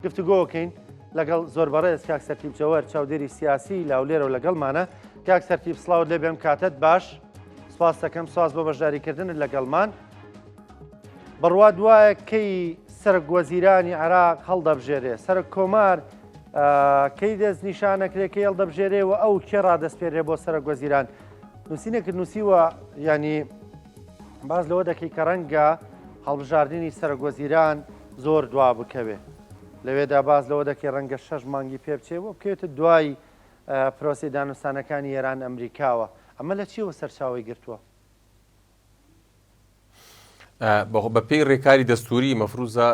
گفتوگۆکەین لەگەڵ زۆر بەڕێز کاک سەرتیب جەوەر چاودێری سیاسی لاولێرە و لەگەڵمانە. کاک سەرتیب سڵاوت لێ بێم کاتت باش، سپاس دەکەم، سواز بۆ بەشداریکردنت لەگەڵمان. بڕوا دوایە کەی سەرک وەزیرانی عێراق هەڵدەبژێرێ، سەرک کۆمار کەی دەست نیشانەکرێکەکەی هەڵدەبژێرێ و ئەو کێ ڕادەسپێرێ بۆ سەرک وەزیران. نووسینێکرد نووسیوە ینی باز لەوە دەکەی کە ڕەنگە هەڵبژاردننی سەرک وەزیران زۆر دوا بکەوێ. لەوێدا باز لەوە دەکەی ڕەنگە 6 مانگی پێ بچێ بۆ بکەوێتە دوای پرۆسی دانوستانەکانی ئێران ئەمریکاوە. ئەمە لە چیوە سەرچاوی گرتووە؟ بە پێی ڕێکاری دەستوری مەفروزە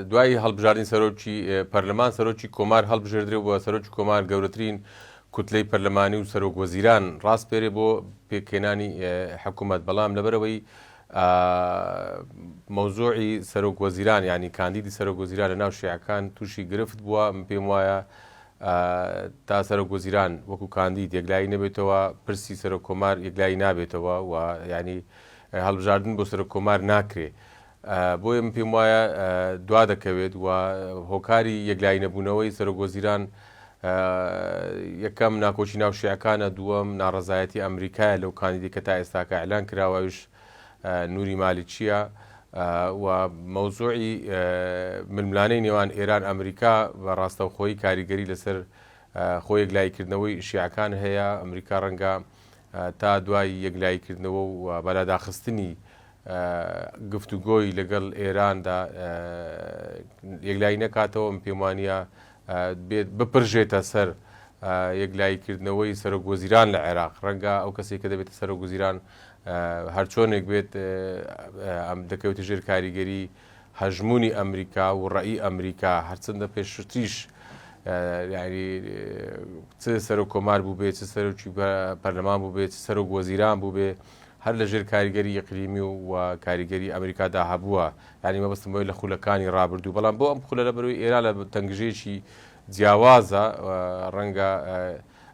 دوای هەڵبژاردننی سەرۆکی پەرلەمان سەرۆکی کۆمار هەڵبژێردرێ بۆ سەرۆکی کۆمار گەورەترین کوتلەی پەرلەمانی و سەرۆک وەزیران ڕاستپێرێ بۆ پێکهێنانی حکوومەت. بەڵام لەبەرەوەی مەوزوعی سەرۆک وەزیران ینی کاندیدی سەرۆک وەزیران لە ناو شیعەکان تووشی گرفت بووە. پێم وایە تا سەرۆک وەزیران وەکو کاندید یەکلایی نەبێتەوە، پرسی سەرۆک کۆمار یەکلایی نابێتەوە و ینی هەڵبژاردن بۆ سەرۆک کۆمار ناکرێ. بۆیە من پێم وایە دوا دەکەوێت و هۆکاری یەکلایی نەبوونەوەی سەرۆک وەزیران یەکەم ناکۆچی ناو شیعەکانە، دووەم ناڕەزایەتی ئەمریکایە لەو کاندیدی کە تا ئێستاکە ئەعلان کراوەش نووری مالیچیە و مەوزوعی ململانەی نێوان ئێران ئەمریکا بە ڕاستەوخۆی کاریگەری لەسەر خۆی یەکلاییکردنەوەی شیعەکان هەیە. ئەمریکا ڕەنگە تا دوای یەکلاییکردنەوە و بەلاداخستنی گفتوگۆی لەگەڵ ئێراندا یەکلایی نەکاتەوە. پێم وانیە بپڕژێتە سەر یەکلاییکردنەوەی سەرۆک وەزیران لە عێراق. ڕەنگە ئەو کەسێک کە دەبێتە سەرۆک وەزیران هەرچۆنێک بێت دەکەوێتە ژێر کاریگەری هەژمونی ئەمریکا و ڕەئی ئەمریکا، هەرچەندە پێشتریش ینی چ سەرۆک کۆمار بوو بێت، چ سەرۆکی پەرلەمان بوو بێت، چ سەرۆک وەزیران بوو بێ، هەر لە ژێر کاریگەری ئیقلیمی و کاریگەری ئەمریکادا هەبووە. ینی مەبەستمەوەی لە خولەکانی ڕابردوو. بەڵام بۆ ئەم خولە لەبەرەوەی ئێران لە تەنگژێکی جیاوازە ڕەنگە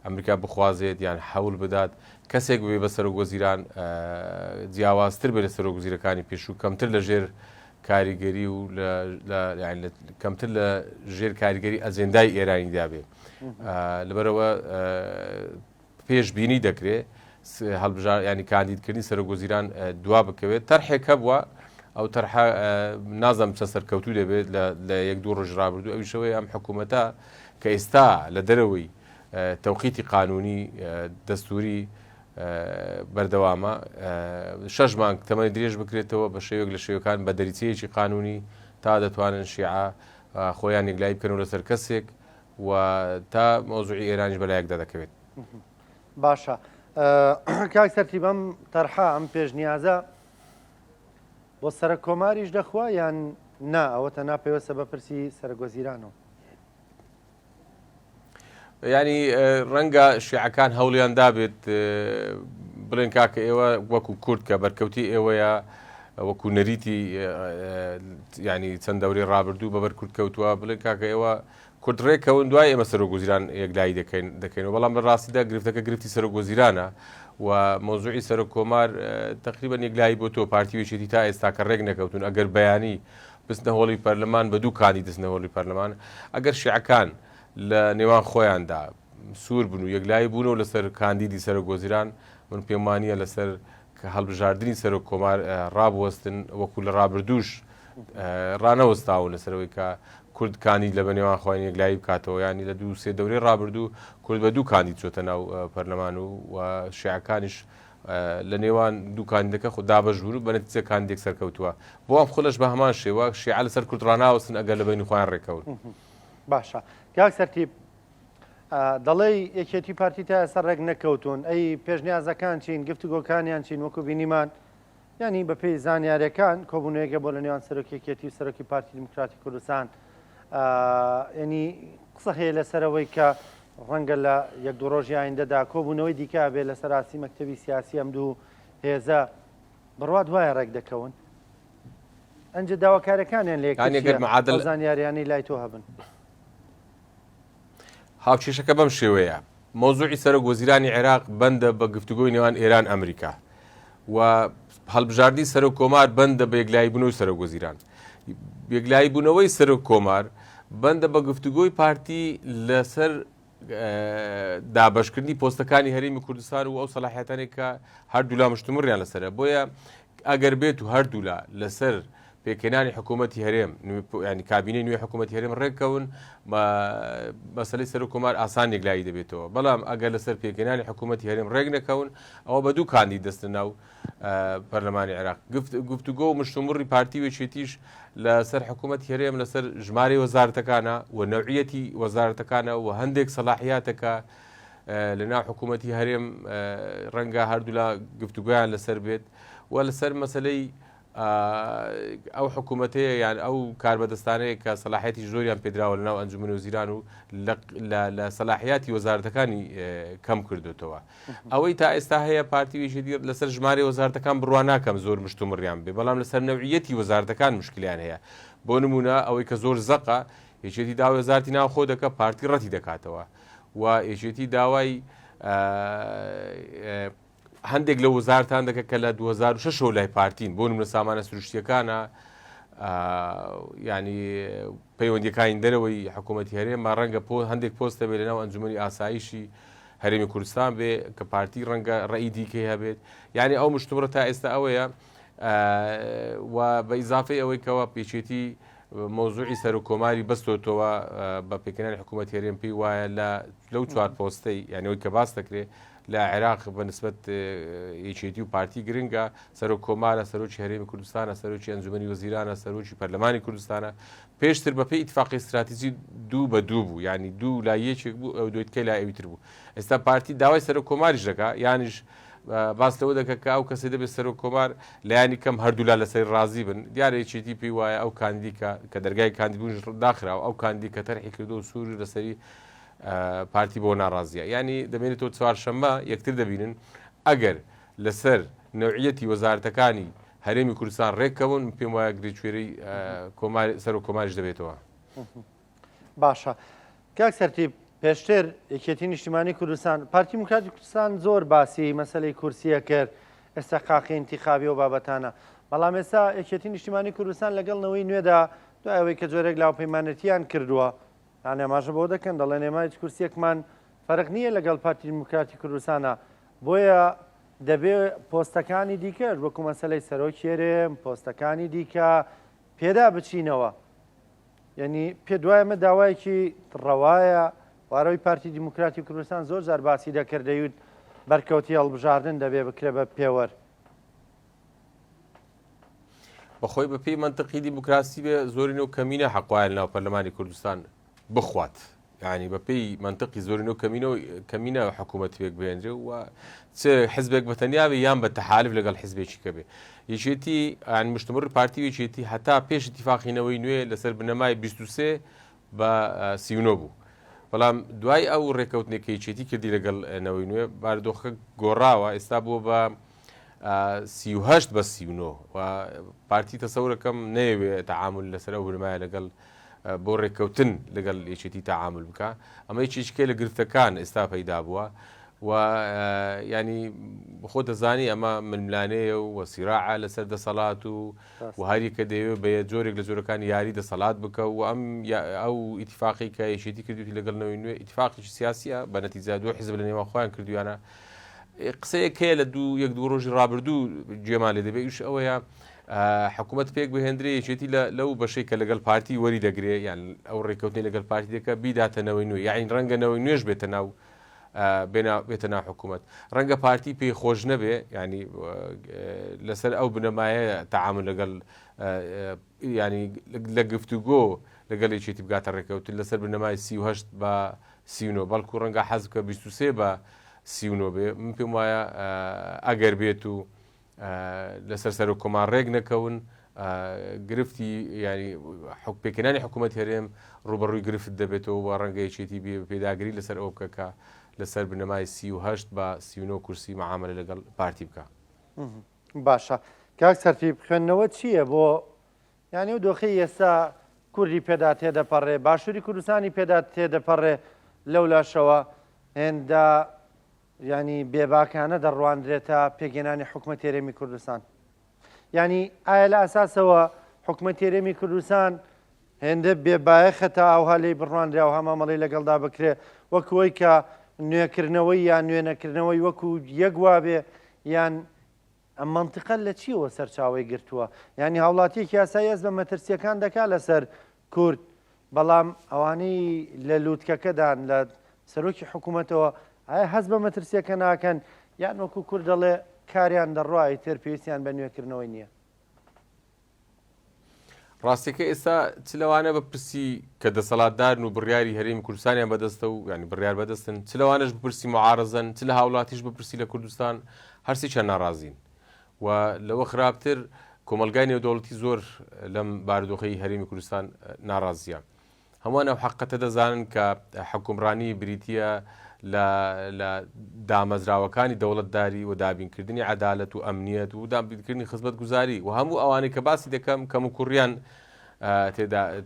ئەمریکا بخوازێت یان حەول بدات کەسێک بێ بە سەرۆک وەزیران جیاوازتر بێت لە سەرۆک وەزیرەکانی پێشوو، کەمتر لە ژێر کاریگەری و کەمتر لە ژێر کاریگەری ئەجێندای ئێرانیدا بێ. لەبەرەوە پێشبینی دەکرێت هەڵبژار ینی کاندیدکردنی سەرۆک وەزیران دوا بکەوێت. تەرحێک هەبووە، ئەو تەرحە نازانم چەند سەرکەوتوو دەبێت لە یەک دوو ڕۆژ ڕابردوو. ئەویشەوەی ئەم حکوومەتە کە ئێستا لە دەرەوەی تەوقیتی قانونی دەستوری بەردەوامە 6 مانگ تەمەنی درێژ بکرێتەوە بە شێوەیەک لە شێوەکان بە دەریچەیەکی قانونی تا دەتوانن شیعە خۆیان یەکلایی بکەنەوە لەسەر کەسێک و تا مەوزوعی ئێرانیش بەلایەکدا دەکەوێت. باشە کاک سەرتیب ئەم تەرحە ئەم پێشنیازە بۆ سەرۆک کۆماریش دەخوا یان نا ئەوەتە ناپەیوەستە بە پرسی سەرۆک وەزیرانەوە؟ ینی ڕەنگە شیعەکان هەوڵیان دابێت بڵێن کاکە ئێوە وەکو کورد کە بەرکەوتی ئێوەیە وەکو نەریتی ینی چەند دەورەی ڕابردوو بەبەر کورد کەوتووە، بڵێن کاکە ئێوە کورد ڕێکەون دوای ئێمە سەرۆک وەزیران یەکلایی دەکەینەوە. بەڵام لە ڕاستیدا گرفتەکە گرفتی سەرۆک وەزیرانە و مۆزوعی سەرۆک کۆمار تەقریبەن یەکلایی بۆ تۆ پارتیوێکی تا ئێستا کە ڕێک نەکەوتون. ئەگەر بەیانی بستنە هۆڵی پەرلەمان بە دوو کاندید دەستنە هۆڵی پەرلەمان، ئەگەر شیعەکان لە نێوان خۆیاندا سوور بن و یەکلایی بوونەوە لەسەر کاندیدی سەرۆک وەزیران، من پێم وانییە لەسەر هەڵبژاردننی سەرۆک کۆمار ڕابوەستن وەکو لە ڕابردووش ڕانەوەستاون لەسەرەوەی کە کورد کاندید لە بەنێوان خۆیان یەکلایی بکاتەوە. ینی لە 2-3 دەورەی ڕابردوو کورد بە دوو کاندید چۆتە ناو پەرلەمان و شیعەکانیش لە نێوان دوو کاندیدەکە خۆ دابەش بوون و بە نەتیجە کاندیدێک سەرکەوتووە. بۆ ئەم خۆلەش بە هەمان شێوە شیعە لەسەر کورد ڕاناوەستن ئەگەر لە بینی خۆیان ڕێکەون. باشە کاک سەرتیب دەڵێی یەکێتی پارتی تا ئێستا ڕێک نەکەوتون، ئەی پێشنیازەکان چین، گفتوگۆکانیان چین وەکو بینیمان ینی بە پێی زانیاریەکان کۆبوونەیەکە بۆ لە نێوان سەرۆکی یەکێتی و سەرۆکی پارتی دیموکراتی کوردستان ینی قسە هەیە لەسەرەوەی کە ڕەنگە لە یەک دوو ڕۆژی ئایندەدا کۆبوونەوەی دیکە بێ لە سەراسی مەکتەبی سیاسی ئەم دوو هێزە بڕوا دوایە ڕێک دەکەون. ئەنجە داواکارەکانیان لێ زانیاریانی لای تۆ هەبن. هاوچێشەکە بەم شێوەیە مۆزوعی سەرۆک وەزیرانی عێراق بەندە بە گفتوگۆی نێوان ئێران ئەمریکا و هەڵبژاردننی سەرۆک کۆمار بەندە بە یەکلایی بوونەوەی سەرۆک وەزیران. یەکلایی بوونەوەی سەرۆک کۆمار بەندە بە گفتوگۆی پارتی لەسەر دابشکردنی پۆستەکانی هەرێمی کوردستان و ئەو سەلاحیەتانێک کە هەردوو لا مشتومڕیان لەسەرە بۆیە ئەگەر بێت و هەردوو لا لەسەر پێکێنانی حکوومەتی هەرێم ینی کابینەی نوێ حکوومەتی هەرێم ڕێککەون مەسەلەی سەر و کۆمار ئاسانێک لای دەبێتەوە بەڵام ئەگەر لەسەر پێکێنانی حکوومەتی هەرێم ڕێک نەکەون ئەوە بە دوو کاندی دەستە ناو پەرلەمانی عێراق گفتوگۆ و مشتومڕی پارتی وێچێتیش لەسەر حکوومەتی هەرێم لەسەر ژمارە وەزارەتەکانە و نەوعیەتی وەزارەتەکانە و هەندێک سەلاحیاتەکە لەناو حکوومەتی هەرێم ڕەنگە هەردوو لا گفتوگویان لەسەر بێت و لەسەر مەسلەی ئەو حکوومەتەیە یان ئەو کاربەدەستانەیە کە سەلاحەتی زۆریان پێدراوە لەناو ئەنجومەنی وەزیران و لە سەلاحیاتی وەزارەتەکانی کەم کردوتەوە ئەوەی تا ئێستا هەیە پارتی وێژێتی لەسەر ژمارە وەزارەتەکان بڕوا ناکەم زۆر مشتومڕیان بێ بەڵام لەسەر نەوعیەتی وەزارەتەکان مشکلیان هەیە بۆ نمونە ئەوەی کە زۆر زەقە یەکێتی داوای وەزارەتی ناو خۆ دەکە پارتی ڕەتی دەکاتەوە و یەکێتی داوای هەندێک لە وەزارتان دەکە کە لە 2006 لای پارتین بۆ نمونە سامانە سروشتیەکانە ینی پەیوەندیەکانی دەرەوەی حکوومەتی هەرێم ڕەنگە هەندێک پۆستە بێت لەناو ئەنجومەنی ئاسایشی هەرێمی کوردستان بێ کە پارتی ڕەنگە ڕێی دیکەی هەبێت یعنی ئەو مشتومڕە تا ئێستا ئەوەیە و بە ئیزافەی ئەوەی کەەوە پێچێتی مۆزوعی سەر و کۆماری بەستۆتەوە بە پێکردنی حکوومەتی هەرێم پێی وایە لەو چوار پۆستەی یانەوەی کە باس دەکرێت لە عێراق بە نسبەت یەکێتی و پارتی گرنگە سەر و کۆمارە سەرۆکی هەرێمی کوردستانە سەرۆکی ئەنجومەنی وەزیرانە سەرۆکی پەرلەمانی کوردستانە پێشتر بەپێی ئیتفاقی استراتیژی دوو بە دوو بوو ینی دوو لای یەکێک بوو ئەو دوێتکەی لای ئەویتر بوو ئێستا پارتی داوای سەر و کۆماریش دەکا یانیش باس لەوە دەکە کە ئەو کەسێ دەبێت سەر و کۆمار لایانی کەم هەردوولا لەسەر ڕازی بن دیارە یەکێتی پێی وایە ئەو کاندیکە کە دەرگای کاندیبوون داخراوە ئەو کاندی کە تەرحی کردو و سووری لەسەری پارتی بۆ ناڕازیە ینی دەمێنێتەوە چوارشەممە یەکتر دەبینن ئەگەر لەسەر نەوعیەتی وەزارەتەکانی هەرێمی کوردستان ڕێککەون پێم وایە گرێچێرەی سەر و کۆماریش دەبێتەوە باشە کاک سەرتیب پێشتر یەکێتی نیشتیمانی کوردستان پارتی دموکراتی کوردستان زۆر باسی مەسەلەی کورسیە کرد ئێستاقاقی انتیخابی و بابەتانە بەڵام ئێستا یەکێتی نیشتیمانی کوردستان لەگەڵنەوەی نوێدا دوایەوەی کە جۆرێک لاوپەیمانەتیان کردووە ئاماژە بۆ دەکەن دەڵێن ئێمە هیچ کورسیەکمان فەرق نییە لەگەڵ پارتی دموکراتی کوردستانە بۆیە دەبێت پۆستەکانی دیکەش وەکو مەسەلەی سەرۆکی هەرێم پۆستەکانی دیکە پێدا بچینەوە یعنی پێ دوایەمە داوایەکی ڕەوایە وارەوەی پارتی دموکراتی کوردستان زۆر جار باسی دەکرد دەیوت بەرکەوتی هەڵبژاردن دەبێ بکرێ بە پێوەەر بەخۆی بە پێی منطقی دیموکراسی بێ زۆرینەوە کەمینە حەقوایە ناو پەرلەمانی کوردستان بخوات ینی بە پێی منطقی زۆرینەوە کەمینە حکوومەت پێک بێنجێ و چ حزبێک بەتەنیاوی یان بە تەحالف لەگەڵ حزبێکی کە بێ یەکێتی ئەن مشتمڕ پارتی وێکێتی هەتا پێش اتفاقینەوەی نوێ لەسەر بنەمای 23 بە 39 بوو بەڵام دوای ئەو ڕێکەوتنێکی یەکێتی کردی لەگەڵ نەوەی نوێ بارودۆخەکە گۆڕاوە ئێستا بووە بە 38 بە 39 و پارتی تەسەورەکەم نەیەوێت تەعامل لەسەر ئەو بنەمایە لەگەڵ بۆ ڕێککەوتن لەگەڵ یەکێتی تەعامل بکە ئەمە هیچکێ لە گرفتەکان ئێستا پەیدا بووە و ینی بخۆ دەزانی ئەمە ململانەیە و وەسیراعە لەسەر دەسەڵات و هەری کە دەیەوێت بە جۆرێک لە جۆرەکانی یاری دەسەڵات بکە و ئەو ئیتفاقی کە یەکێتی کردوی لەگەڵنەوەی نوێ ئیتفاقی سیاسیە بە نەتیجە دوو حزب لە نێوان خۆیان کردویانە قسەیەک هەیە لە یەک دوو ڕۆژی ڕابردوو گوێمان لێ دەبێت ئیش ئەوەیە حکوومەت پێک بهێندرێ یەکێتی لەو بەشەی کە لەگەڵ پارتی وەری دەگرێت یان ئەو ڕێککەوتنی لەگەڵ پارتی دەکە بیداتەنەوەی نوێ یاین ڕەنگەنەوەی نوێش بێتە ناو بێتە ناو حکوومەت ڕەنگە پارتی پێی خۆش نەبێ ینی لەسەر ئەو بنەمایە تەعامل لەگەڵ ینی لە گفتوگۆ لەگەڵ یەکێتی بگاتە ڕێککەوتن لەسەر بنەمای 38 بە 39 بەڵکو ڕەنگە حەز بکە 23 بە 39 بێ من پێم وایە ئەگەر بێت و لەسەر سەر و کۆمان ڕێک نەکەون گرفتی ینی پێکردنی حکوومەت هەرێم ڕوبەڕووی گرفت دەبێتەوە و ڕەنگە یەکێتی پێداگری لەسەر ئەو بکە لەسەر بنەمای 38 بە 39 کورسی مەعاملە لەگەڵ پارتی بکە باشە کاک سەرتیب خوێندنەوە چییە بۆ ینی و دۆخی ئێستا کوردی پێدا تێدەپەڕێ باشووری کوردستانی پێدا تێدەپەڕێ لەو لاشەوە هێندا ینی بێباکانە دەڕوانرێتە پێگەێنانی حکوومەت هەرێمی کوردستان ینی ئایا لە ئاساسەوە حکوومەت هەرێمی کوردستان هێندە بێبایەخە تا ئەوها لێی بڕوانراوە هەمامەڵی لەگەڵدا بکرێ وەکوەوەی کە نوێکردنەوەی یان نوێنەکردنەوەی وەکو یەک وابێ یان ئەم منتیقە لە چیەوە سەرچاوی گرتووە ینی هاوڵاتیەکی یاسایی هەست بە مەترسیەکان دەکات لەسەر کورد بەڵام ئەوانەی لە لووتکەکەدان لە سەرۆکی حکوومەتەوە ئایا هەست بە مەترسیەکە ناکەن یان وەکو کورد دەڵێ کاریان دەڕوای تر پێویستیان بە نوێکردنەوەی نییە. ڕاستیەکە ئێستا چ لەوانە بەپرسی کە دەسەڵاتدارن و بڕیاری هەرێمی کوردستانیان بەدەستە و ینی بڕیار بەدەستن چ لەوانەش بپرسی معارەزەن چ لە هاوڵاتیش بپرسی لە کوردستان هەرسێکیان ناڕازین و لەوە خراپتر کۆمەلگای نێودەوڵەتی زۆر لەم بارودۆخەی هەرێمی کوردستان ناڕازیە. هەمووان ئەو حەقەتە دەزانن کە حکومڕانی بریتیە لە دامەزراوەکانی دەوڵەتداری و دابینکردنی عەدالەت و ئەمنیەت و دابینکردنی خزمەت گوزاری و هەموو ئەوانەی کە باسی دەکەم کەم و کوڕیان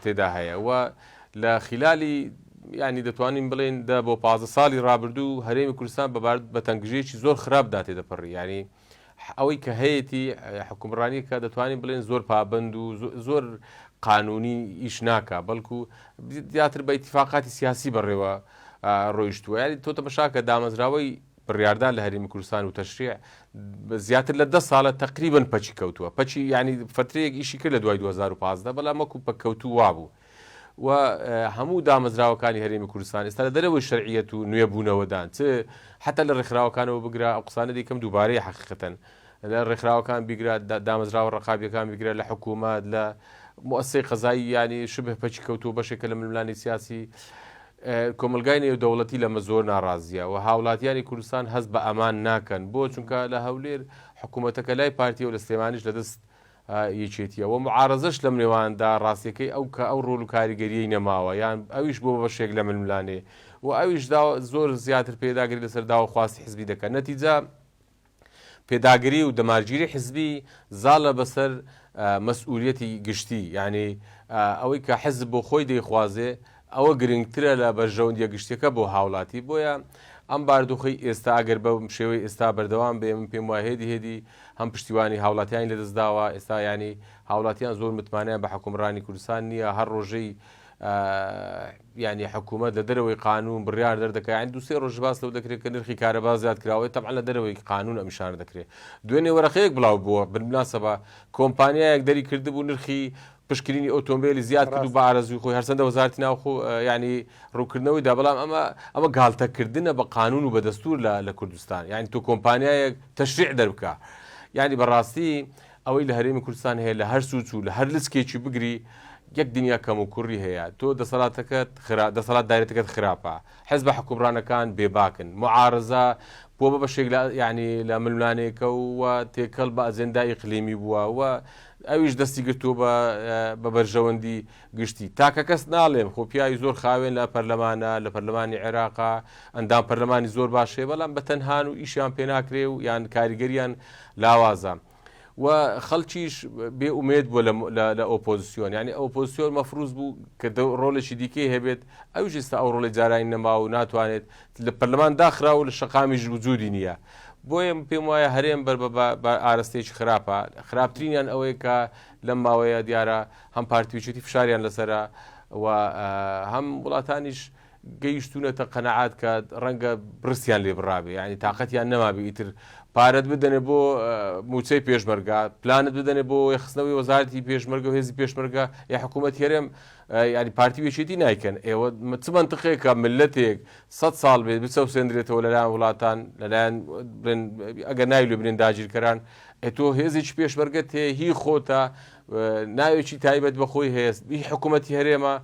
تێدا هەیە و لە خلالی ینی دەتوانین بڵێن بۆ 15 ساڵی ڕابردوو هەرێمی کوردستان بە تەنگژەیەکی زۆر خراپدا تێدەپەڕی ینی ئەوەی کە هەیەی حکومڕانی کە دەتوانین بڵێن زۆر پابند و زۆر قانونی ئیش ناکە بەڵکو دیاتر بە ئیتیفاقاتی سیاسی بەڕێوە ڕۆیشتووە ینی تۆتە بەشاکە دامەزراوەی بڕیاردان لە هەرێمی کوردستان و تەشریع زیاتر لە 10 ساڵە تقریبن پەچی کەوتووە پەچی ینی فترەیەک ئیشی کرد لە دوای 2015 بەڵام وەکو پەکەوتو وابوو و هەموو دامەزراوەکانی هەرێمی کوردستان ئێستا لە دەرەوەی شەرعیەت و نوێبوونەوەدان چ حتا لە ڕێکخراوەکانەوە بگرا ئەو قسانە دەیکەم دووبارەی حەقیقەتەن لە ڕێکخراوەکان بیگرات دامەزراوە ڕقابیەکان بیگرە لە حکوومەت لە مؤسسەی قەزایی ینی شبه پەچی کەوتووە بەشێکە لە ململانی سیاسی کۆمەلگای نێودەوڵەتی لەمە زۆر ناڕازیە و هاوڵاتیانی کوردستان هەست بە ئەمان ناکەن بۆ چونکە لە هەولێر حکوومەتەکە لای پارتیە و لە سلێمانیش لەدەست یەکێتیە و معارەزەش لەم نێواندا ڕاستیەکەی ئەو کە ئەو ڕۆڵ و کاریگەریەی نەماوە یان ئەویش بۆ بەشێک لە ململانێ و ئەویش زۆر زیاتر پێداگری لەسەر داوە خواستی حزبی دەکەن نەتیجە پێداگری و دەمارگیری حزبی زاڵە بەسەر مەسئولیەتی گشتی یعنی ئەوەی کە حزب بۆ خۆی دەیخوازێ ئەوە گرنگترە لە بەرژەوندیە گشتەکە بۆ هاوڵاتی بۆیە ئەم باردوخی ئێستا ئەگەر بە شێوەی ئێستا بەردەوام بێ من پێم وایە هێدی هەم پشتیوانی هاوڵاتیانی لەدەستداوە ئێستا ینی هاوڵاتیان زۆر متمانیان بە حکومڕانی کوردستان نییە هەر ڕۆژەی ینی حکوومەت لە دەرەوەی قانون بڕیار دەردەکە یان دوسێ ڕۆژ باس لەو دەکرێت کە نرخی کارەبا زیاد کراوەی تەبعا لە دەرەوەی قانون ئەمیشان دەکرێت دوێنێ وەرەقەیەک بڵاو بووە بناسەبە کۆمپانیایەک دەری کردبوو نرخی پشکنینی ئۆتۆمبیلی زیاد کرد و بە ئارەزوی خۆی هەرچەندە وەزارەتی ناوخۆ ینی ڕووکردنەوەیدا بەڵام ئەمە گاڵتەکردنە بە قانون و بە دەستور لە کوردستان یعنی تۆ کۆمپانیایەک تەشریع دەربکە ینی بەڕاستی ئەوەی لە هەرێمی کوردستان هەیە لە هەر سوچ و لە هەر لسکێکی بگری یەک دنیا کەم و کوڕی هەیە تۆ دەسەڵات دایرەتەکەت خراپە حزب حکومڕانەکان بێباکن معارەزە بۆ بە بەشێک ینی لە ململانێکە و تێکەڵ بە ئەجەندای ئیقلیمی بووە و ئەویش دەستی گرتووە بە بەرژەوەندی گشتی تاکە کەس ناڵێم خۆ پیاوی زۆر خاوێن لە پەرلەمانە لە پەرلەمانی عێراقا ئەندام پەرلەمانی زۆر باشێ بەڵام بە تەنهان و ئیشیان پێ ناکرێ و یان کاریگەریان لاوازە و خەڵکیش بێ ئومێد بووە لە ئۆپۆزیسیۆن ینی ئۆپۆزیسیۆن مەفروض بوو کە ڕۆڵێکی دیکەی هەبێت ئەوش ئێستا ئەو ڕۆڵی جارانی نەما و ناتوانێت لە پەرلەمان داخرا و لە شەقامیش وجودی نییە بۆیە پێم وایە هەرێم بە ئاراستەیەکی خراپە خراپترینیان ئەوەیە کە لەم ماوەیە دیارە هەم پارتیویچێتی فشاریان لەسرە و هەم وڵاتانیش گەیشتونەتە قەنەعات کە ڕەنگە برسیان لێ بڕابێ ینی تااقەتیان نەمابێ ئیتر پارەت بدەنێ بۆ موچەی پێشمەرگا پلانت بدەنێ بۆ یەخستنەوەی وەزارەتی پێشمەرگە و هێزی پێشمەرگە یا حکوومەت هەرێم ینی پارتیوێچێتی نایکەن ئێوە چ منتقەیەکە ملەتێک 100 ساڵ بێت بچەوسێنرێتەوە لەلایەن وڵاتان لەلایەن ئەگەر ناوی لێ بنێن داگیرکەران تۆ هێزێکی پێشمەرگەت هەیە هی خۆتە ناوێکی تایبەت بەخۆی هەیە هی حکوومەتی هەرێمە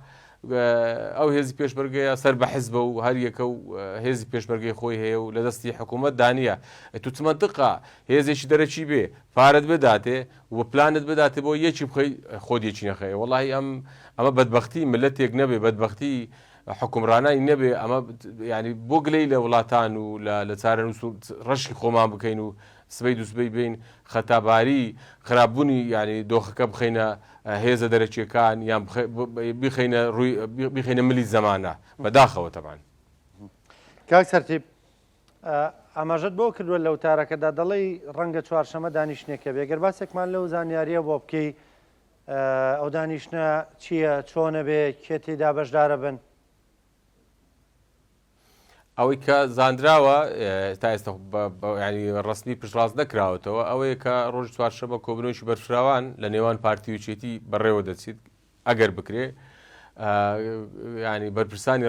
ئەو هێزی پێشمەرگەیە سەر بە حیزبە و هەر یەکە و هێزی پێشمەرگەی خۆی هەیە و لە دەستی حکوومەت دانیە تو چ منتقە هێزێکی دەرەچی بێ پارەت بداتێ و پلانت بداتێ بۆ یەکی بخەی خۆت یەکی نەخەیە وەڵی ئەمە بەدبەختی ملەتێک نەبێ بەدبەختی حکومڕانای نەبێ ئەمە ینی بۆ گلەی لە وڵاتان و لە چارە ڕەشی خۆمان بکەین و سبەی دووسبەی بین خەتاباری خراپبوونی ینی دۆخەکە بخەینە هێزە دەرەچیەکان یان بخەینە ملی زەمانە بەداخەوە تەبان کاک سەرتیب ئاماژەت بۆ کردووە لەو تارەکەدا دەڵێی ڕەنگە چوارشەمە دانیشتێکە بێگەر باسێکمان لەو زانیاریە بۆ بکەی ئەو دانیشتە چییە چۆنە بێ کێ تێدا بەشدارە بن؟ ئەوەی کە زانراوە تا ئێستا ینی ڕستنی پشتڕاست نەکراوەتەوە ئەوەیە کە ڕۆژ چوارشەمە کۆبنەوەیکی بەرفراوان لە نێوان پارتی و چێتی بەڕێوە دەچێت ئەگەر بکرێ ینی بەرپرسانی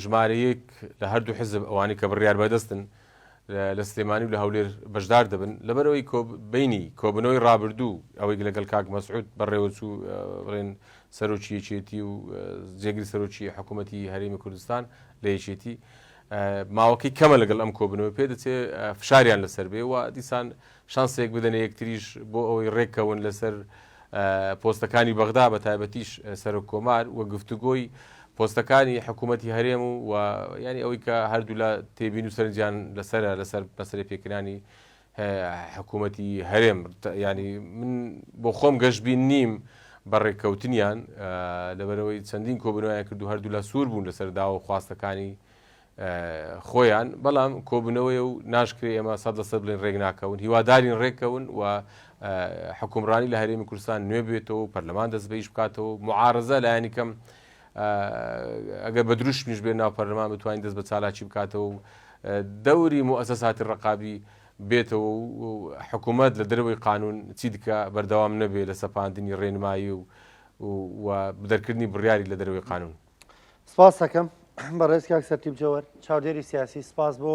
ژمارەیەک لە هەردوو حزب ئەوانی کە بڕیار بەدەستن لە سلێمانی و لە هەولێر بەشدار دەبن لەبەرەوەی بینی کۆبنەوەی ڕابردوو ئەوەی لەگەڵ کاک مەسعود بەڕێوە چوو بڵێن سەرۆکی یەکێتی و جێگری سەرۆکی حکوومەتی هەرێمی کوردستان لە یەکێتی ماوەکەی کەمە لەگەڵ ئەم کۆبنەوەی پێ دەچێت فشاریان لەسەر بێ و دیسان شانسێک بدەنە یەکتریش بۆ ئەوەی ڕێککەون لەسەر پۆستەکانی بەغدا بە تایبەتیش سەرۆک کۆمار و گفتوگۆی پۆستەکانی حکوومەتی هەرێم و ینی ئەوەی کە هەردوو لە تێبین و سەرنجیان لەسەر مەسەرەی پێکردانی حکوومەتی هەرێم ینی من بۆ خۆم گەشتبین نیم بەڕێککەوتنیان لەبەرەوەی چەندین کۆبنەوەیان کرد و هەردوو لە سوور بوون لەسەر داوە و خواستەکانی خۆیان بەڵام کۆبنەوەی و ناشکرێ ئێمە 100% بڵێن ڕێک ناکەون هیوادارین ڕێککەون و حکومڕانی لە هەرێمی کوردستان نوێ بێتەوە و پەرلەمان دەست بەیش بکاتەوە معارەزە لایەنی کەم ئەگەر بە دروشتنیش بێت ناو پەرلەمان بتوانین دەست بە چالاکی بکاتەوە و دەوری مؤسساتی ڕقابی بێتەوە و حکوومەت لە دەرەوەی قانون چی دیکە بەردەوام نەبێت لە سەپاندنی ڕێنمایی و دەرکردنی بڕیاری لە دەرەوەی قانون. سپاس دەکەم بەڕێز کاک سەرتیب جەوەر چاودێری سیاسی سپاس بۆ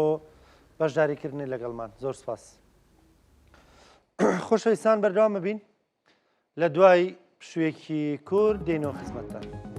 بەشداریکردنی لەگەڵمان زۆر سپاس. خۆشەویستان بەردەوام ببین لە دوای پشوویەکی کورد دێنەوە خزمەتتان.